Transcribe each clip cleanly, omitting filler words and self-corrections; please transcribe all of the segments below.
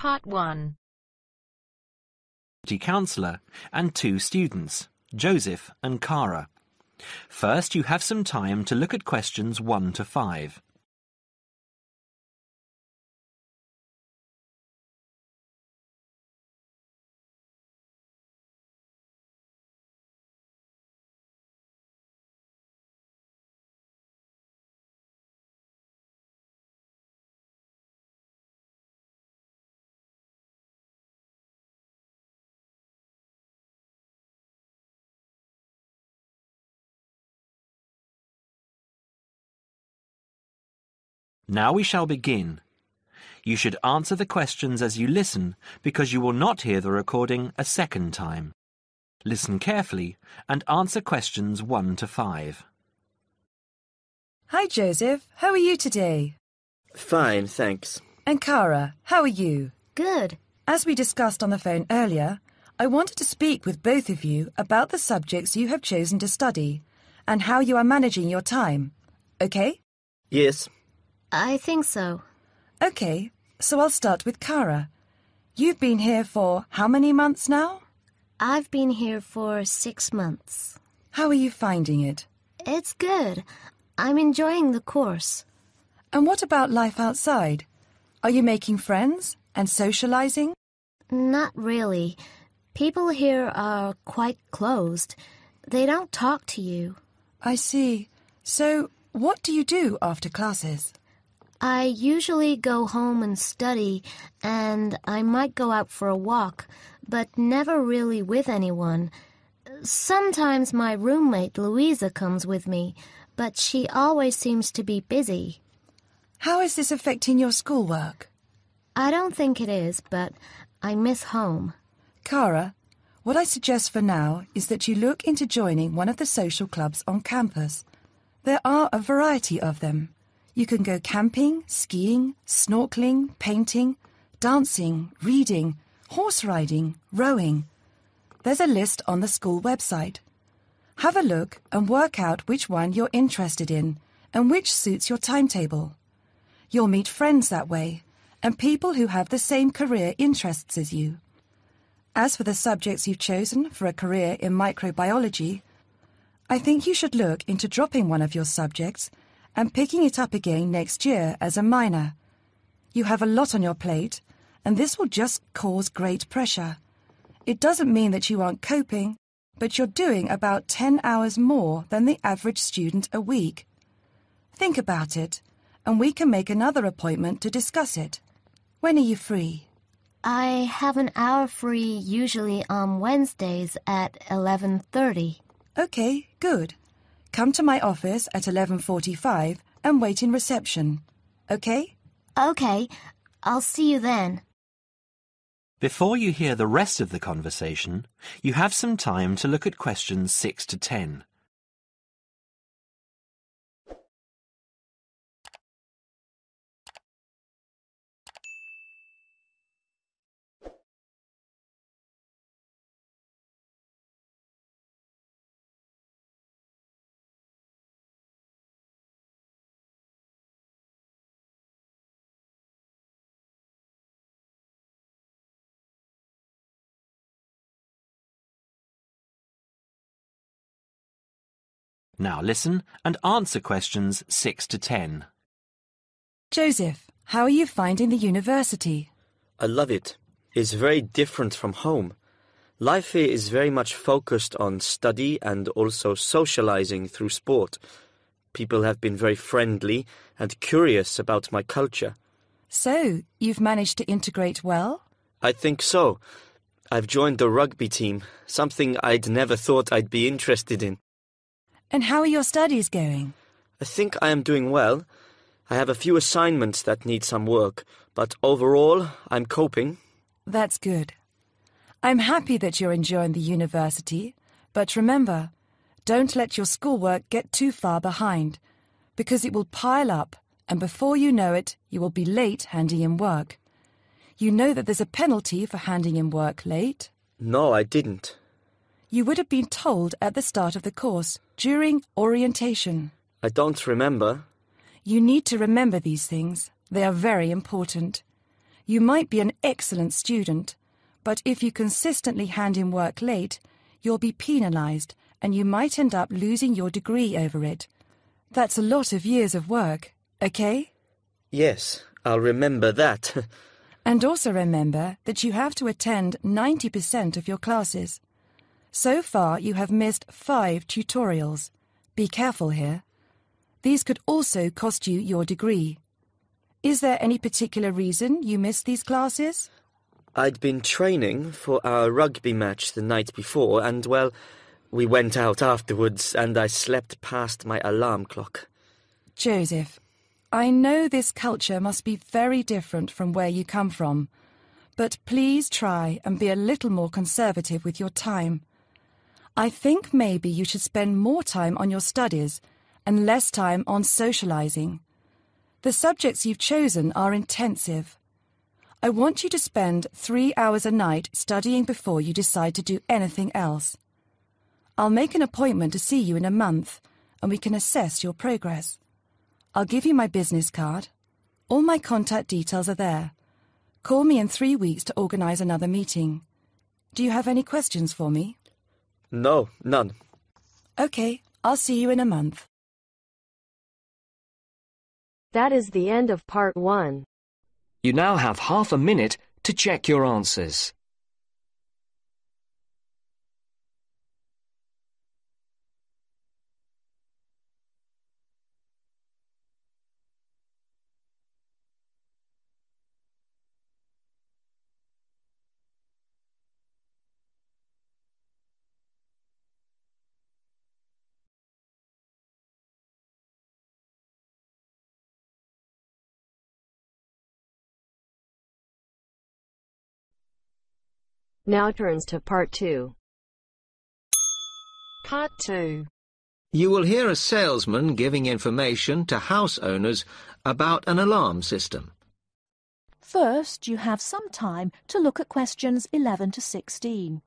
Part 1. Counsellor and 2 students, Joseph and Cara. First, you have some time to look at questions 1 to 5. Now we shall begin. You should answer the questions as you listen because you will not hear the recording a second time. Listen carefully and answer questions 1 to 5. Hi, Joseph. How are you today? Fine, thanks. And Cara, how are you? Good. As we discussed on the phone earlier, I wanted to speak with both of you about the subjects you have chosen to study and how you are managing your time. Okay? Yes. I think so. Okay, so I'll start with Cara. You've been here for how many months now? I've been here for 6 months. How are you finding it? It's good. I'm enjoying the course. And what about life outside? Are you making friends and socializing? Not really. People here are quite closed. They don't talk to you. I see. So, what do you do after classes? I usually go home and study, and I might go out for a walk, but never really with anyone. Sometimes my roommate Louisa comes with me, but she always seems to be busy. How is this affecting your schoolwork? I don't think it is, but I miss home. Cara, what I suggest for now is that you look into joining one of the social clubs on campus. There are a variety of them. You can go camping, skiing, snorkeling, painting, dancing, reading, horse riding, rowing. There's a list on the school website. Have a look and work out which one you're interested in and which suits your timetable. You'll meet friends that way and people who have the same career interests as you. As for the subjects you've chosen for a career in microbiology, I think you should look into dropping one of your subjects and picking it up again next year as a minor. You have a lot on your plate, and this will just cause great pressure. It doesn't mean that you aren't coping, but you're doing about 10 hours more than the average student a week. Think about it, and we can make another appointment to discuss it. When are you free? I have an hour free usually on Wednesdays at 11:30. Okay, good. Come to my office at 11:45 and wait in reception. Okay? Okay, I'll see you then. Before you hear the rest of the conversation, you have some time to look at questions 6 to 10. Now listen and answer questions 6 to 10. Joseph, how are you finding the university? I love it. It's very different from home. Life here is very much focused on study and also socializing through sport. People have been very friendly and curious about my culture. So, you've managed to integrate well? I think so. I've joined the rugby team, something I'd never thought I'd be interested in. And how are your studies going? I think I am doing well. I have a few assignments that need some work, but overall, I'm coping. That's good. I'm happy that you're enjoying the university, but remember, don't let your schoolwork get too far behind, because it will pile up, and before you know it, you will be late handing in work. You know that there's a penalty for handing in work late? No, I didn't. You would have been told at the start of the course, during orientation. I don't remember. You need to remember these things. They are very important. You might be an excellent student, but if you consistently hand in work late, you'll be penalised and you might end up losing your degree over it. That's a lot of years of work, okay? Yes, I'll remember that. And also remember that you have to attend 90% of your classes. So far, you have missed 5 tutorials. Be careful here. These could also cost you your degree. Is there any particular reason you missed these classes? I'd been training for our rugby match the night before and, well, we went out afterwards and I slept past my alarm clock. Joseph, I know this culture must be very different from where you come from, but please try and be a little more conservative with your time. I think maybe you should spend more time on your studies and less time on socialising. The subjects you've chosen are intensive. I want you to spend 3 hours a night studying before you decide to do anything else. I'll make an appointment to see you in a month, and we can assess your progress. I'll give you my business card. All my contact details are there. Call me in 3 weeks to organise another meeting. Do you have any questions for me? No, none. OK, I'll see you in a month. That is the end of part 1. You now have half a minute to check your answers. Now turns to part 2. Part 2. You will hear a salesman giving information to house owners about an alarm system. First, you have some time to look at questions 11 to 16.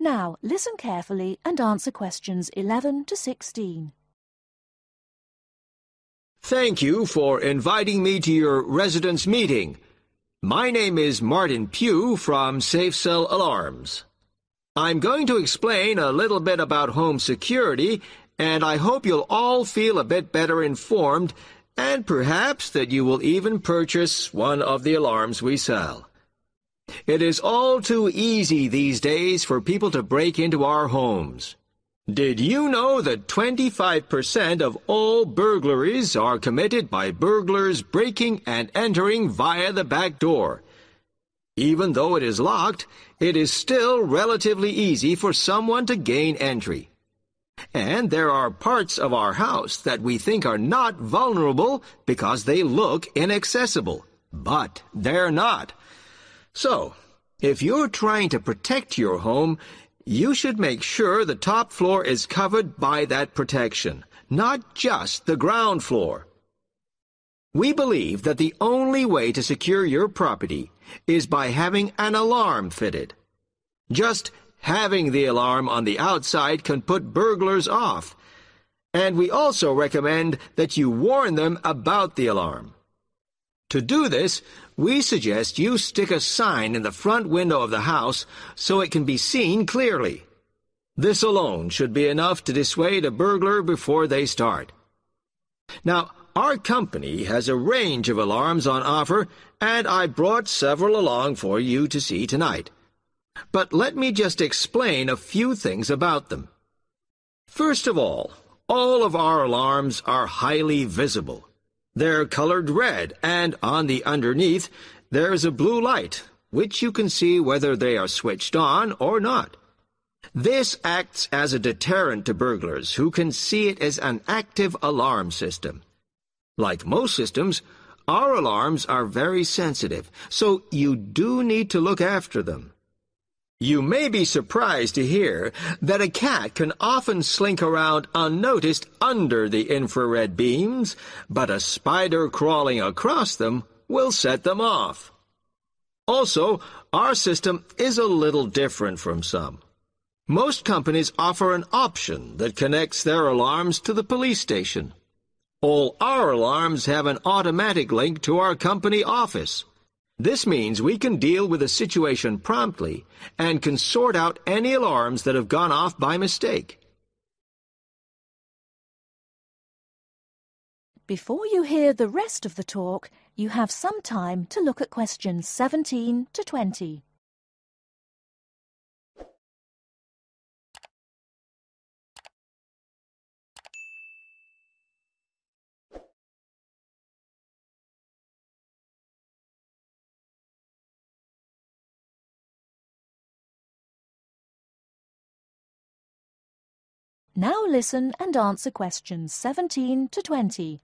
Now, listen carefully and answer questions 11 to 16. Thank you for inviting me to your residence meeting. My name is Martin Pugh from Safe Cell Alarms. I'm going to explain a little bit about home security, and I hope you'll all feel a bit better informed, and perhaps that you will even purchase one of the alarms we sell. It is all too easy these days for people to break into our homes. Did you know that 25% of all burglaries are committed by burglars breaking and entering via the back door? Even though it is locked, it is still relatively easy for someone to gain entry. And there are parts of our house that we think are not vulnerable because they look inaccessible. But they're not. So, if you're trying to protect your home, you should make sure the top floor is covered by that protection, not just the ground floor. We believe that the only way to secure your property is by having an alarm fitted. Just having the alarm on the outside can put burglars off, and we also recommend that you warn them about the alarm. To do this, we suggest you stick a sign in the front window of the house so it can be seen clearly. This alone should be enough to dissuade a burglar before they start. Now, our company has a range of alarms on offer, and I brought several along for you to see tonight. But let me just explain a few things about them. First of all of our alarms are highly visible. They're colored red, and on the underneath, there's a blue light, which you can see whether they are switched on or not. This acts as a deterrent to burglars who can see it as an active alarm system. Like most systems, Our alarms are very sensitive, so you do need to look after them. You may be surprised to hear that a cat can often slink around unnoticed under the infrared beams, but a spider crawling across them will set them off. Also, our system is a little different from some. Most companies offer an option that connects their alarms to the police station. All our alarms have an automatic link to our company office. This means we can deal with a situation promptly and can sort out any alarms that have gone off by mistake. Before you hear the rest of the talk, you have some time to look at questions 17 to 20. Now listen and answer questions 17 to 20.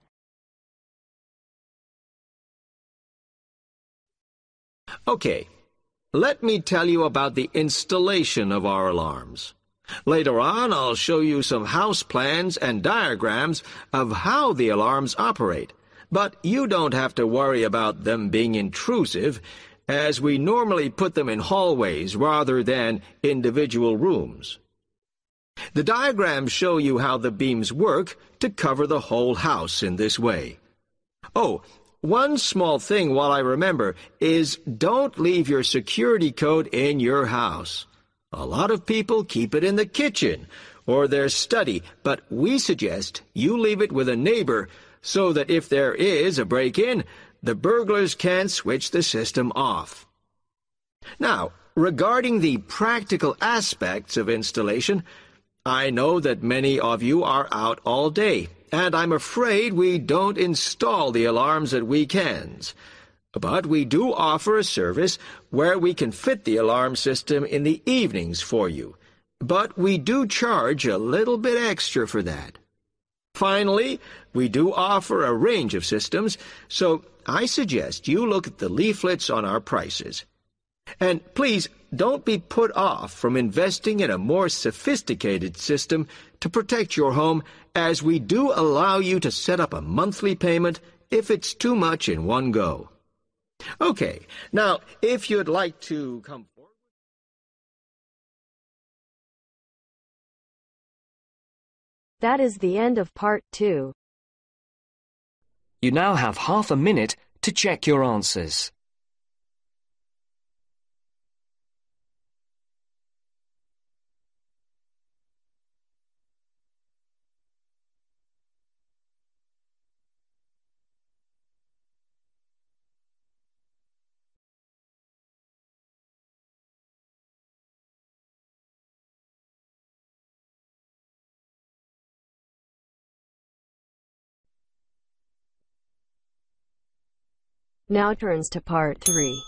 Okay, let me tell you about the installation of our alarms. Later on, I'll show you some house plans and diagrams of how the alarms operate, but you don't have to worry about them being intrusive, as we normally put them in hallways rather than individual rooms. The diagrams show you how the beams work to cover the whole house in this way. Oh, one small thing while I remember is don't leave your security code in your house. A lot of people keep it in the kitchen or their study, but we suggest you leave it with a neighbor so that if there is a break-in, the burglars can't switch the system off. Now, regarding the practical aspects of installation, I know that many of you are out all day, and I'm afraid we don't install the alarms at weekends. But we do offer a service where we can fit the alarm system in the evenings for you. But we do charge a little bit extra for that. Finally, we do offer a range of systems, so I suggest you look at the leaflets on our prices. And please, don't be put off from investing in a more sophisticated system to protect your home, as we do allow you to set up a monthly payment if it's too much in one go. Okay, now, if you'd like to come forward. That is the end of part 2. You now have half a minute to check your answers. Now turns to part 3.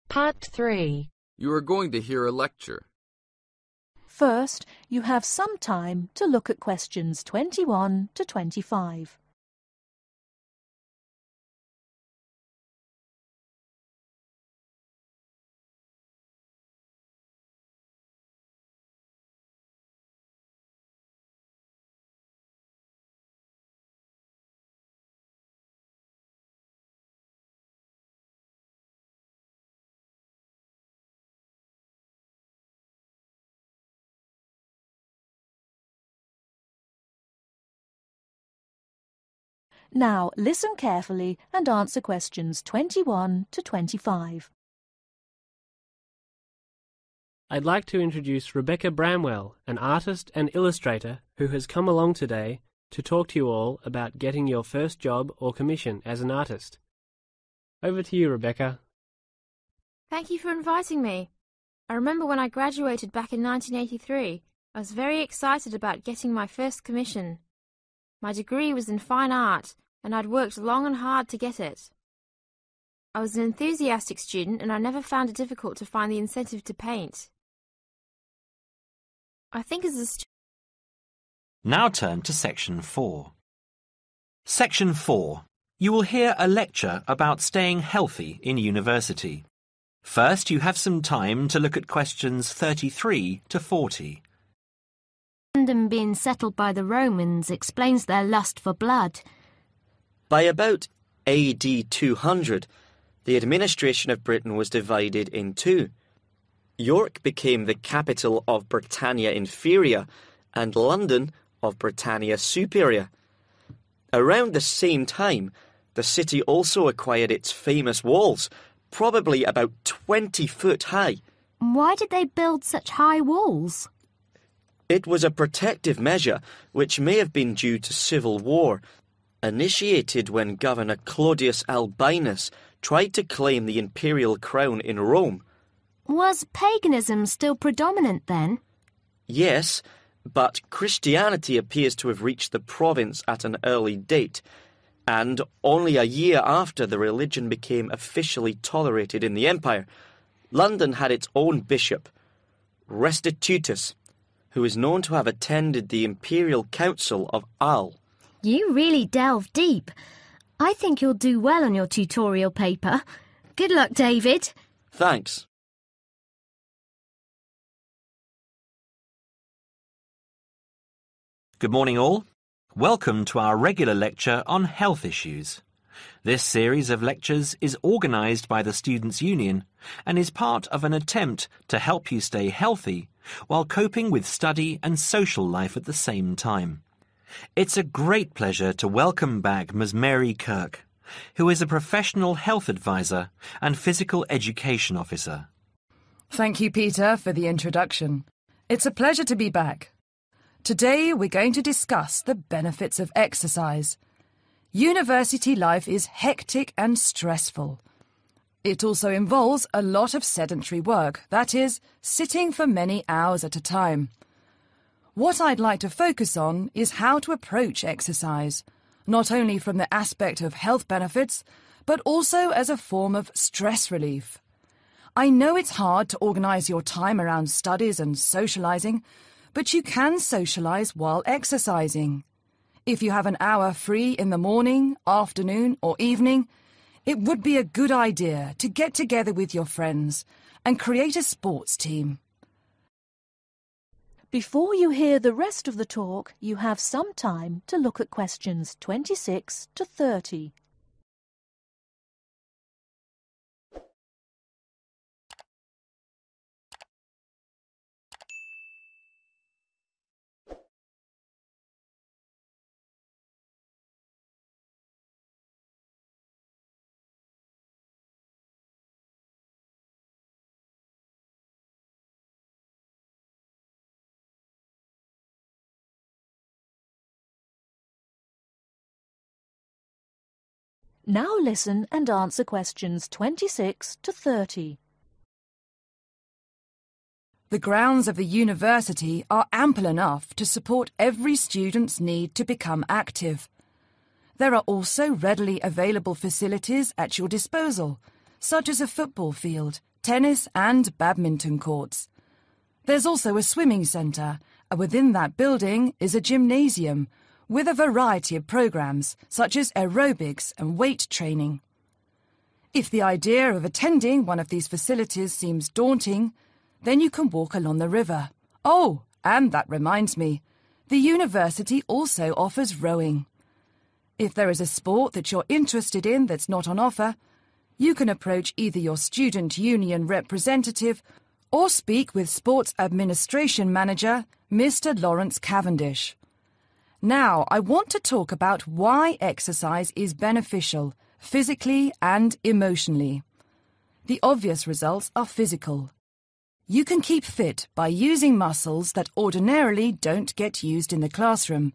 Part 3. You are going to hear a lecture. First, you have some time to look at questions 21 to 25. Now listen carefully and answer questions 21 to 25. I'd like to introduce Rebecca Bramwell, an artist and illustrator who has come along today to talk to you all about getting your first job or commission as an artist. Over to you, Rebecca. Thank you for inviting me. I remember when I graduated back in 1983, I was very excited about getting my first commission. My degree was in fine art, and I'd worked long and hard to get it. I was an enthusiastic student, and I never found it difficult to find the incentive to paint. I think as a student... Now turn to section 4. Section 4. You will hear a lecture about staying healthy in university. First, you have some time to look at questions 33 to 40. London being settled by the Romans explains their lust for blood. By about AD 200, the administration of Britain was divided in two. York became the capital of Britannia Inferior and London of Britannia Superior. Around the same time, the city also acquired its famous walls, probably about 20 foot high. Why did they build such high walls? It was a protective measure which may have been due to civil war, initiated when Governor Claudius Albinus tried to claim the imperial crown in Rome. Was paganism still predominant then? Yes, but Christianity appears to have reached the province at an early date, and only a year after the religion became officially tolerated in the empire. London had its own bishop, Restitutus, who is known to have attended the Imperial Council of Arles. You really delve deep. I think you'll do well on your tutorial paper. Good luck, David. Thanks. Good morning all. Welcome to our regular lecture on health issues. This series of lectures is organised by the Students' Union and is part of an attempt to help you stay healthy while coping with study and social life at the same time. It's a great pleasure to welcome back Ms. Mary Kirk, who is a professional health advisor and physical education officer. Thank you, Peter, for the introduction. It's a pleasure to be back. Today we're going to discuss the benefits of exercise. University life is hectic and stressful. It also involves a lot of sedentary work, that is, sitting for many hours at a time. What I'd like to focus on is how to approach exercise, not only from the aspect of health benefits, but also as a form of stress relief. I know it's hard to organise your time around studies and socialising, but you can socialise while exercising. If you have an hour free in the morning, afternoon or evening, it would be a good idea to get together with your friends and create a sports team. Before you hear the rest of the talk, you have some time to look at questions 26 to 30. Now listen and answer questions 26 to 30. The grounds of the university are ample enough to support every student's need to become active. There are also readily available facilities at your disposal, such as a football field, tennis and badminton courts. There's also a swimming centre, and within that building is a gymnasium, with a variety of programs such as aerobics and weight training. If the idea of attending one of these facilities seems daunting, then you can walk along the river. Oh, and that reminds me, the university also offers rowing. If there is a sport that you're interested in that's not on offer, you can approach either your student union representative or speak with Sports Administration Manager, Mr. Lawrence Cavendish. Now, I want to talk about why exercise is beneficial, physically and emotionally. The obvious results are physical. You can keep fit by using muscles that ordinarily don't get used in the classroom.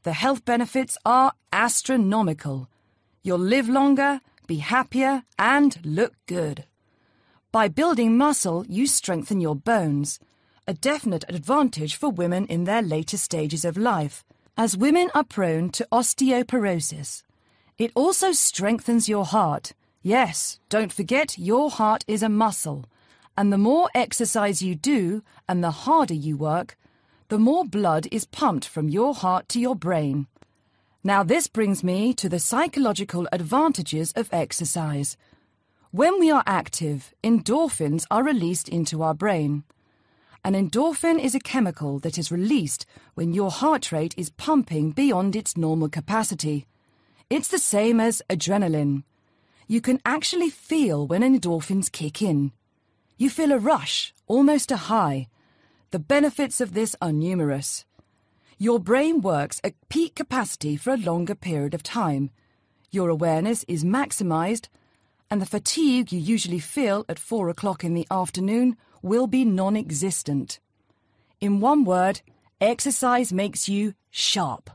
The health benefits are astronomical. You'll live longer, be happier, and look good. By building muscle, you strengthen your bones, a definite advantage for women in their later stages of life, as women are prone to osteoporosis. It also strengthens your heart. Yes, don't forget your heart is a muscle, and the more exercise you do and the harder you work, the more blood is pumped from your heart to your brain. Now this brings me to the psychological advantages of exercise. When we are active, endorphins are released into our brain. An endorphin is a chemical that is released when your heart rate is pumping beyond its normal capacity. It's the same as adrenaline. You can actually feel when endorphins kick in. You feel a rush, almost a high. The benefits of this are numerous. Your brain works at peak capacity for a longer period of time. Your awareness is maximised, and the fatigue you usually feel at 4 o'clock in the afternoon will be non-existent. In one word, exercise makes you sharp.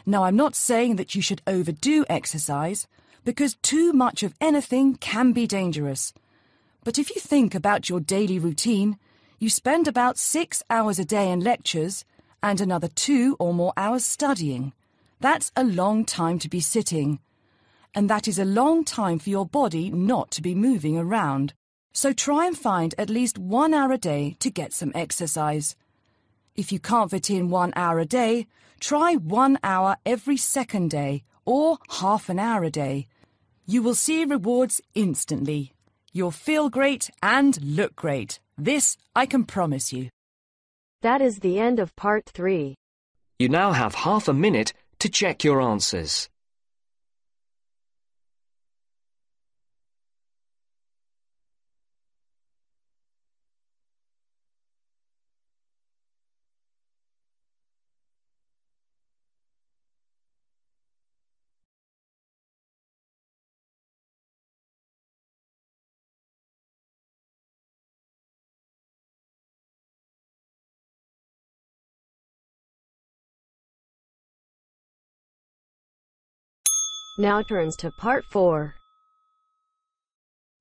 Now, I'm not saying that you should overdo exercise, because too much of anything can be dangerous. But if you think about your daily routine, you spend about 6 hours a day in lectures and another 2 or more hours studying. That's a long time to be sitting. And that is a long time for your body not to be moving around. So try and find at least 1 hour a day to get some exercise. If you can't fit in 1 hour a day, try 1 hour every second day or half an hour a day. You will see rewards instantly. You'll feel great and look great. This I can promise you. That is the end of part 3. You now have half a minute to check your answers. Now turns to part 4.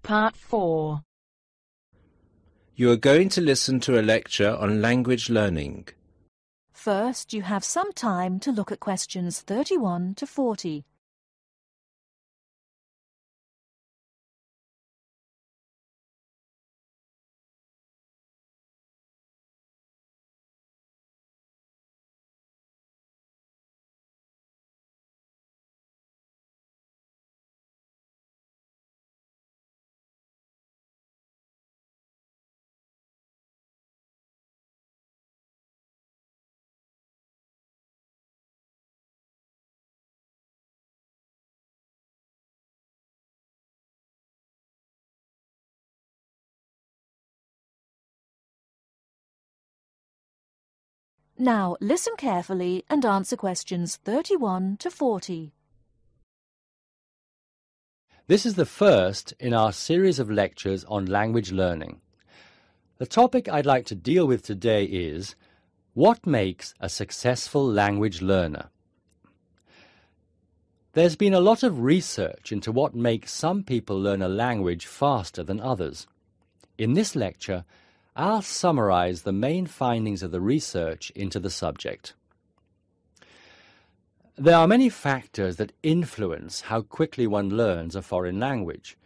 Part 4. You are going to listen to a lecture on language learning. First, you have some time to look at questions 31 to 40. Now listen carefully and answer questions 31 to 40. This is the first in our series of lectures on language learning. The topic I'd like to deal with today is what makes a successful language learner? There's been a lot of research into what makes some people learn a language faster than others. In this lecture, I'll summarize the main findings of the research into the subject. There are many factors that influence how quickly one learns a foreign language,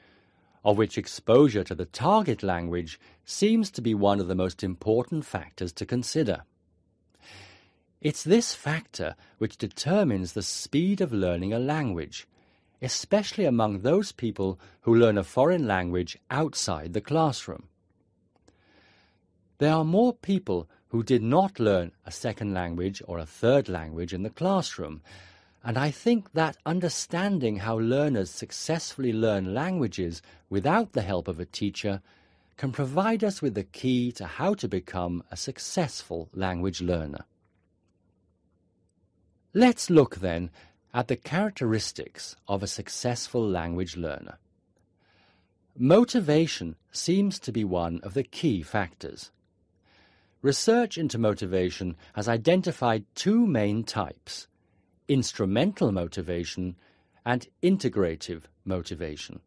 of which exposure to the target language seems to be one of the most important factors to consider. It's this factor which determines the speed of learning a language, especially among those people who learn a foreign language outside the classroom. There are more people who did not learn a second language or a third language in the classroom, and I think that understanding how learners successfully learn languages without the help of a teacher can provide us with the key to how to become a successful language learner. Let's look then at the characteristics of a successful language learner. Motivation seems to be one of the key factors. Research into motivation has identified two main types: instrumental motivation and integrative motivation.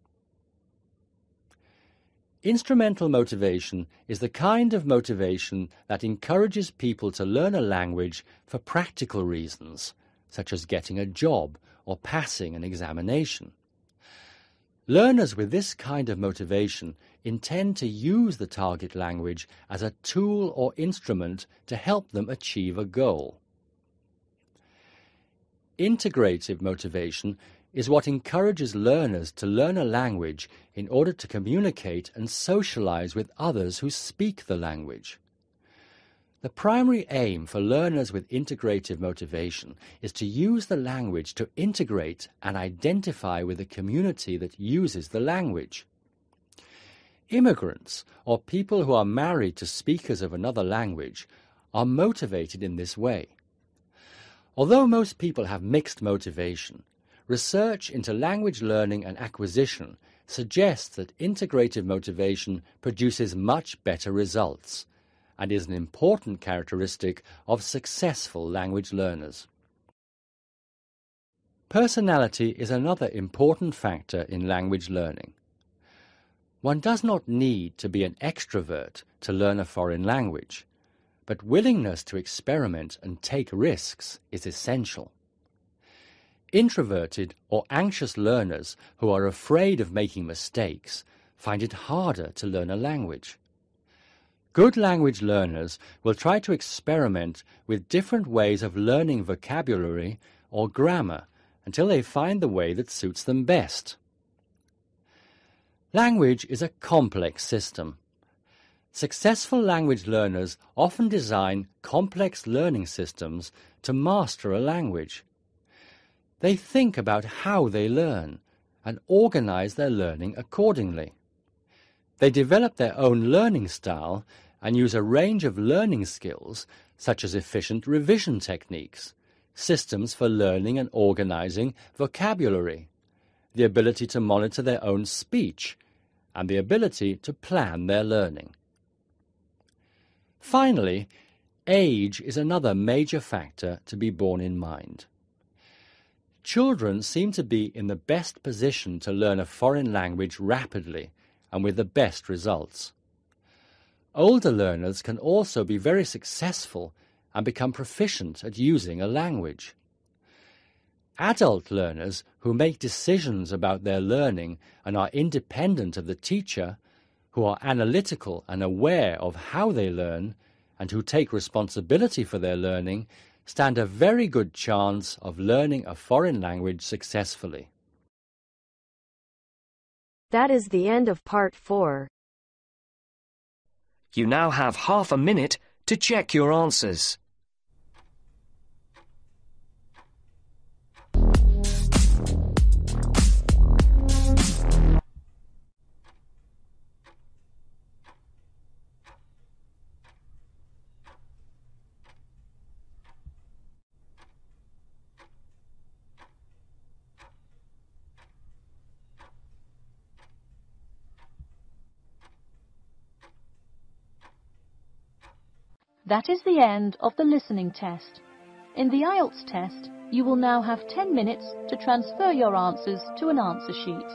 Instrumental motivation is the kind of motivation that encourages people to learn a language for practical reasons, such as getting a job or passing an examination. Learners with this kind of motivation intend to use the target language as a tool or instrument to help them achieve a goal. integrative motivation is what encourages learners to learn a language in order to communicate and socialize with others who speak the language. The primary aim for learners with integrative motivation is to use the language to integrate and identify with the community that uses the language. Immigrants, or people who are married to speakers of another language, are motivated in this way. Although most people have mixed motivation, research into language learning and acquisition suggests that integrative motivation produces much better results and is an important characteristic of successful language learners. Personality is another important factor in language learning. One does not need to be an extrovert to learn a foreign language, but willingness to experiment and take risks is essential. Introverted or anxious learners who are afraid of making mistakes find it harder to learn a language. Good language learners will try to experiment with different ways of learning vocabulary or grammar until they find the way that suits them best. Language is a complex system. Successful language learners often design complex learning systems to master a language. They think about how they learn and organize their learning accordingly. They develop their own learning style and use a range of learning skills such as efficient revision techniques, systems for learning and organizing vocabulary, the ability to monitor their own speech, and the ability to plan their learning. Finally, age is another major factor to be borne in mind. Children seem to be in the best position to learn a foreign language rapidly and with the best results. Older learners can also be very successful and become proficient at using a language. Adult learners who make decisions about their learning and are independent of the teacher, who are analytical and aware of how they learn, and who take responsibility for their learning, stand a very good chance of learning a foreign language successfully. That is the end of part 4. You now have half a minute to check your answers. That is the end of the listening test. In the Ielts test, you will now have 10 minutes to transfer your answers to an answer sheet.